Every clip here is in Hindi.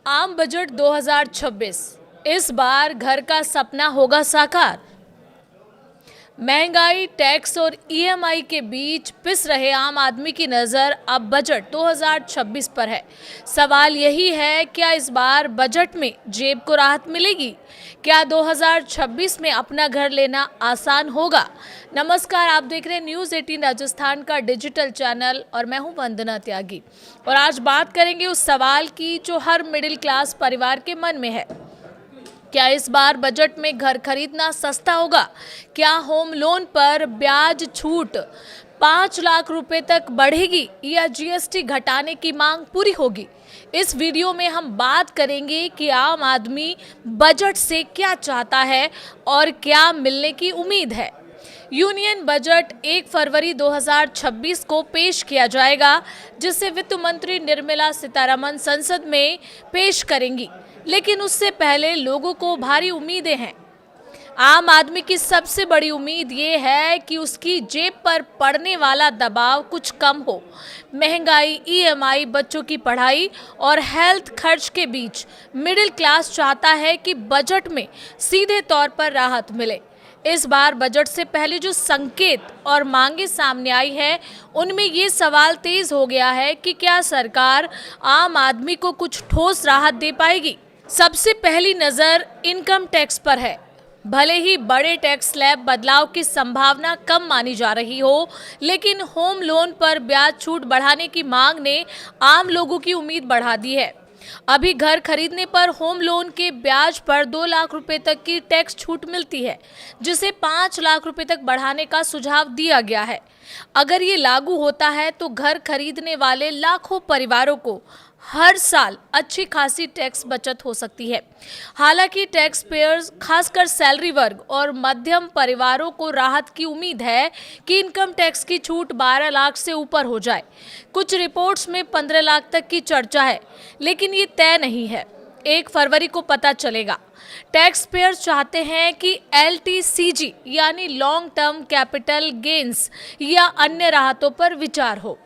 आम बजट 2026 इस बार घर का सपना होगा साकार। महंगाई, टैक्स और ईएमआई के बीच पिस रहे आम आदमी की नज़र अब बजट 2026 पर है। सवाल यही है, क्या इस बार बजट में जेब को राहत मिलेगी? क्या 2026 में अपना घर लेना आसान होगा? नमस्कार, आप देख रहे हैं न्यूज़ 18 राजस्थान का डिजिटल चैनल और मैं हूं वंदना त्यागी। और आज बात करेंगे उस सवाल की जो हर मिडिल क्लास परिवार के मन में है। क्या इस बार बजट में घर खरीदना सस्ता होगा? क्या होम लोन पर ब्याज छूट 5 लाख रुपए तक बढ़ेगी या जीएसटी घटाने की मांग पूरी होगी? इस वीडियो में हम बात करेंगे कि आम आदमी बजट से क्या चाहता है और क्या मिलने की उम्मीद है। यूनियन बजट 1 फरवरी 2026 को पेश किया जाएगा, जिसे वित्त मंत्री निर्मला सीतारमण संसद में पेश करेंगी। लेकिन उससे पहले लोगों को भारी उम्मीदें हैं। आम आदमी की सबसे बड़ी उम्मीद ये है कि उसकी जेब पर पड़ने वाला दबाव कुछ कम हो। महंगाई, ईएमआई, बच्चों की पढ़ाई और हेल्थ खर्च के बीच मिडिल क्लास चाहता है कि बजट में सीधे तौर पर राहत मिले। इस बार बजट से पहले जो संकेत और मांगे सामने आई है, उनमें ये सवाल तेज हो गया है कि क्या सरकार आम आदमी को कुछ ठोस राहत दे पाएगी। सबसे पहली नज़र इनकम टैक्स पर है। भले ही बड़े टैक्स स्लैब बदलाव की संभावना कम मानी जा रही हो, लेकिन होम लोन पर ब्याज छूट बढ़ाने की मांग ने आम लोगों की उम्मीद बढ़ा दी है। अभी घर खरीदने पर होम लोन के ब्याज पर 2 लाख रुपए तक की टैक्स छूट मिलती है, जिसे 5 लाख रुपए तक बढ़ाने का सुझाव दिया गया है। अगर ये लागू होता है तो घर खरीदने वाले लाखों परिवारों को हर साल अच्छी खासी टैक्स बचत हो सकती है। हालांकि टैक्स पेयर्स, खासकर सैलरी वर्ग और मध्यम परिवारों को राहत की उम्मीद है कि इनकम टैक्स की छूट 12 लाख से ऊपर हो जाए। कुछ रिपोर्ट्स में 15 लाख तक की चर्चा है, लेकिन ये तय नहीं है। 1 फरवरी को पता चलेगा। टैक्स पेयर्स चाहते हैं कि एलटीसीजी यानी लॉन्ग टर्म कैपिटल गेन्स या अन्य राहतों पर विचार हो।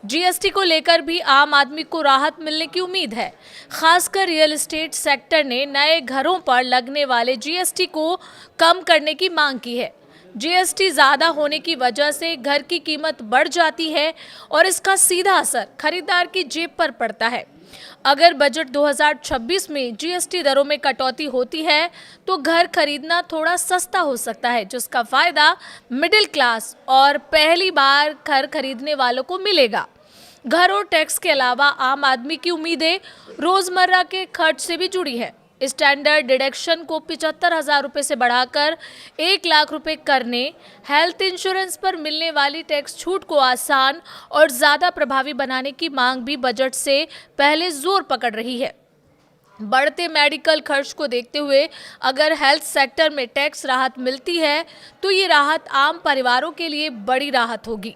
जीएसटी को लेकर भी आम आदमी को राहत मिलने की उम्मीद है। खासकर रियल एस्टेट सेक्टर ने नए घरों पर लगने वाले जीएसटी को कम करने की मांग की है। जीएसटी ज़्यादा होने की वजह से घर की कीमत बढ़ जाती है और इसका सीधा असर खरीदार की जेब पर पड़ता है। अगर बजट 2026 में जीएसटी दरों में कटौती होती है तो घर खरीदना थोड़ा सस्ता हो सकता है, जिसका फायदा मिडिल क्लास और पहली बार घर खरीदने वालों को मिलेगा। घर और टैक्स के अलावा आम आदमी की उम्मीदें रोजमर्रा के खर्च से भी जुड़ी है। स्टैंडर्ड डिडक्शन को 75,000 रुपये से बढ़ाकर 1 लाख रुपए करने, हेल्थ इंश्योरेंस पर मिलने वाली टैक्स छूट को आसान और ज़्यादा प्रभावी बनाने की मांग भी बजट से पहले जोर पकड़ रही है। बढ़ते मेडिकल खर्च को देखते हुए अगर हेल्थ सेक्टर में टैक्स राहत मिलती है तो ये राहत आम परिवारों के लिए बड़ी राहत होगी।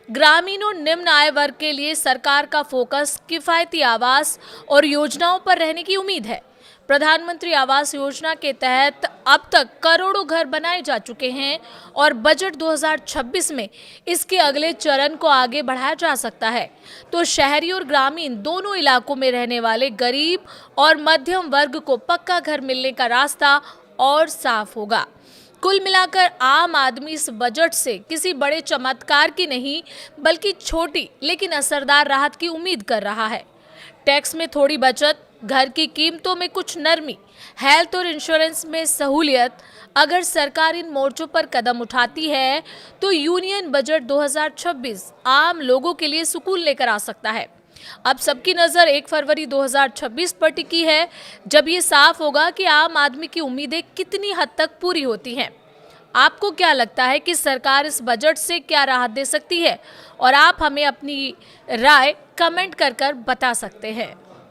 ग्रामीण और निम्न आय वर्ग के लिए सरकार का फोकस किफायती आवास और योजनाओं पर रहने की उम्मीद है। प्रधानमंत्री आवास योजना के तहत अब तक करोड़ों घर बनाए जा चुके हैं और बजट 2026 में इसके अगले चरण को आगे बढ़ाया जा सकता है, तो शहरी और ग्रामीण दोनों इलाकों में रहने वाले गरीब और मध्यम वर्ग को पक्का घर मिलने का रास्ता और साफ होगा। कुल मिलाकर आम आदमी इस बजट से किसी बड़े चमत्कार की नहीं, बल्कि छोटी लेकिन असरदार राहत की उम्मीद कर रहा है। टैक्स में थोड़ी बचत, घर की कीमतों में कुछ नरमी, हेल्थ और इंश्योरेंस में सहूलियत, अगर सरकार इन मोर्चों पर कदम उठाती है तो यूनियन बजट 2026 आम लोगों के लिए सुकून लेकर आ सकता है। अब सबकी नज़र 1 फरवरी 2026 पर टिकी है, जब ये साफ होगा कि आम आदमी की उम्मीदें कितनी हद तक पूरी होती हैं। आपको क्या लगता है कि सरकार इस बजट से क्या राहत दे सकती है? और आप हमें अपनी राय कमेंट कर बता सकते हैं।